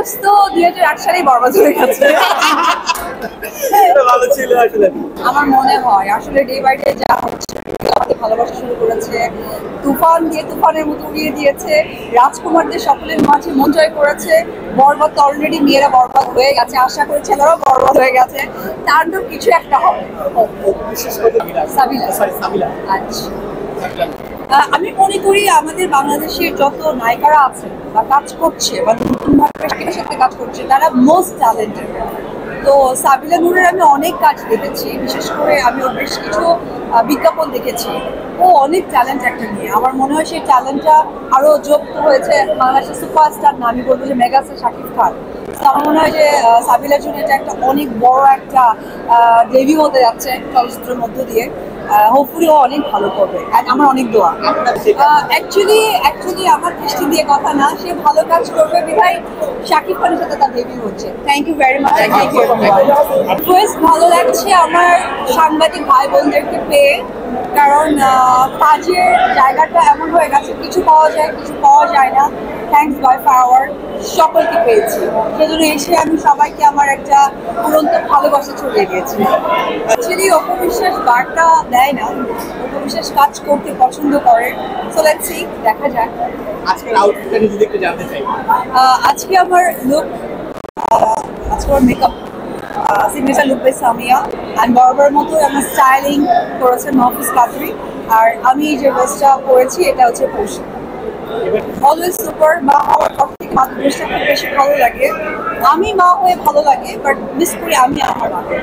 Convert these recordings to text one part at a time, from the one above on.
মানুষ তো 2008 সালেই বরবাদ হয়ে গেছে। ভালো ছিল আসলে। আমার মনে হয় আসলে ডে বাই ডে যা হচ্ছে, আমাদের ভালোবাসা শুরু করেছে, তুফান দিয়ে তুফানের মতো উড়িয়ে দিয়েছে, রাজকুমারদের সকলের মাঝে মন জয় করেছে। বরবাদ তো অলরেডি মেয়েরা বরবাদ হয়ে গেছে, আশা করি ছেলেরাও বরবাদ হয়ে গেছে, তার তো কিছু একটা হবে। বিশেষ করে সাবিলা। সাবিলা। আচ্ছা, আমি মনে করি আমাদের বাংলাদেশের যত নায়িকারা আছে বা কাজ করছে বা নতুনভাবে সাথে কাজ করছে, তারা মোস্ট ট্যালেন্টেড। তো সাবিলা নূরের আমি অনেক কাজ দেখেছি, বিশেষ করে আমি ওর বেশ কিছু বিজ্ঞাপন দেখেছি। ও অনেক ট্যালেন্ট একটা নিয়ে, আমার মনে হয় সেই ট্যালেন্টটা আরো যুক্ত হয়েছে বাংলাদেশের সুপারস্টার না, আমি বলবো যে মেগাস্টার শাকিব খান। তো আমার মনে হয় যে সাবিলার জন্য এটা একটা অনেক বড় একটা ডেবিউ হতে যাচ্ছে চলচ্চিত্রের মধ্য দিয়ে। হোপফুলি ও অনেক ভালো করবে, আমার অনেক দোয়া। অ্যাকচুয়ালি আমার দৃষ্টি দিয়ে কথা না, সে ভালো কাজ করবে বিধায় শাকিব খানের সাথে তার ডেবিউ হচ্ছে। Thank you very much. Thank you. ভালো লাগছে আমার সাংবাদিক ভাই বোনদেরকে পেয়ে, কারণ কাজের জায়গাটা এমন হয়ে গেছে, কিছু পাওয়া যায় কিছু পাওয়া যায় না। থ্যাংকস বাই পাওয়ার সকলকে পেয়েছি, সেজন্য এসে আমি সবাইকে আমার একটা উড়ন্ত ভালোবাসা ছড়িয়ে দিয়েছি। অ্যাকচুয়ালি অপবিশ্বাস বার্তা দেয় না, অপবিশ্বাস কাজ করতে পছন্দ করে। সো লেটস সি, দেখা যাক। আজকের আউটফিটটা যদি একটু জানতে চাই। আজকে আমার লুক, আজকে আমার makeup signature look by Samia, and বরাবর মতোই আমার স্টাইলিং করেছে মাহফুজ কাদরি। আর আমি যে ড্রেসটা পরেছি এটা হচ্ছে পৌষি। Always super. মা হওয়ার পর থেকে মাকে ড্রেসটা খুব বেশি ভালো লাগে। আমি মা হয়ে ভালো লাগে, বাট মিস করি আমি আমার মাকে।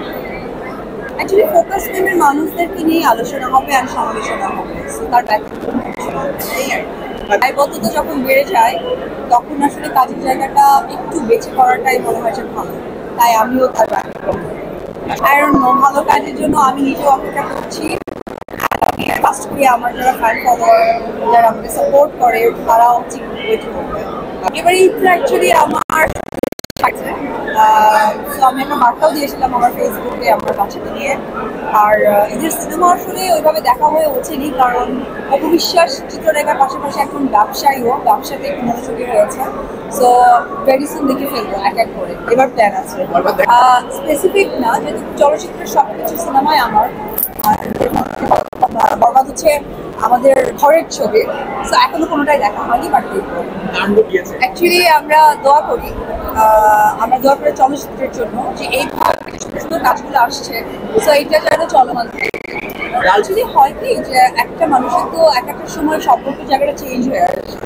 অ্যাকচুয়ালি ফোকাস টিমের মানুষদেরকে নিয়ে আলোচনা হবে আর সমালোচনা হবে, সো তার ব্যক্তিগত এই আর দায়বদ্ধতা যখন বেড়ে যায় তখন আসলে কাজের জায়গাটা একটু বেছে করাটাই মনে হয় যে ভালো। তাই আমিও তার আই ডোন্ট নো, ভালো কাজের জন্য আমি নিজেও অপেক্ষা করছি। আমি ট্রাস্ট করি আমার যারা ফ্যান ফলোয়ার, যারা আমাকে সাপোর্ট করে, তারাও ঠিক ওয়েট করবে। এবার ঈদটা অ্যাকচুয়ালি আমার আমি একটা বার্তাও দিয়েছিলাম আমার ফেসবুকে আমার বাচ্চাকে নিয়ে। আর ঈদের সিনেমা আসলে ওইভাবে দেখা হয়ে ওঠেনি, কারণ অপবিশ্বাস চিত্রলেখার পাশাপাশি এখন ব্যবসায়ীও, ব্যবসাতে একটু মনোযোগী হয়েছে। সো ভেরি সুন দেখে ফেলবো এক এক করে, এবার প্ল্যান আছে। স্পেসিফিক না, যেহেতু চলচ্চিত্রের সব কিছু সিনেমায় আমার, বরবাদ হচ্ছে আমাদের ঘরের ছবি, সো এখনো কোনোটাই দেখা হয়নি, বাট দেখবো। অ্যাকচুয়ালি আমরা দোয়া করি, চলচ্চিত্রের জন্য যে এই ছোট ছোট কাজগুলো আসছে, সো এইটা যেন চলমান থাকে। অ্যাকচুয়ালি হয় কি যে একটা মানুষের তো এক একটা সময় সম্পর্কের জায়গাটা চেঞ্জ হয়ে আসে।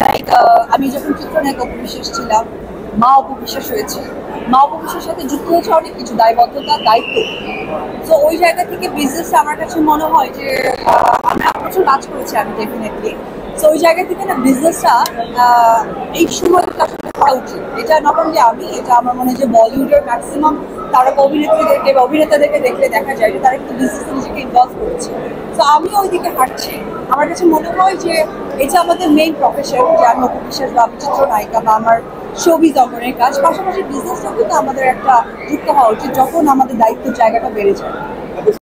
লাইক আমি যখন চিত্রনায়ক অপবিশ্বাস ছিলাম, মা অপবিশ্বাস হয়েছে, মা অপবিশ্বাসের সাথে যুক্ত হয়েছে অনেক কিছু দায়বদ্ধতা, দায়িত্ব। তো ওই জায়গা থেকে বিজনেস আমার কাছে মনে হয় যে আমি প্রচুর কাজ করেছি আমি ডেফিনেটলি। সো ওই জায়গা থেকে না বিজনেসটা এই সময়টা করা উচিত। এটা নট অনলি আমি, এটা আমার মনে হয় যে বলিউডের ম্যাক্সিমাম তারা অভিনেত্রীদেরকে বা অভিনেতাদেরকে দেখলে দেখা যায় যে তারা কিন্তু বিজনেসে নিজেকে ইনভলভ করছে। তো আমিও ওই দিকে হাঁটছি। আমার কাছে মনে হয় যে এটা আমাদের মেইন প্রফেশন, যে আমি অপবিশ্বাস বা আমি চিত্রনায়িকা বা আমার শোবিজ অঙ্গনের কাজ, পাশাপাশি বিজনেসটাও কিন্তু আমাদের একটা যুক্ত হওয়া উচিত যখন আমাদের দায়িত্বের জায়গাটা বেড়ে যায়।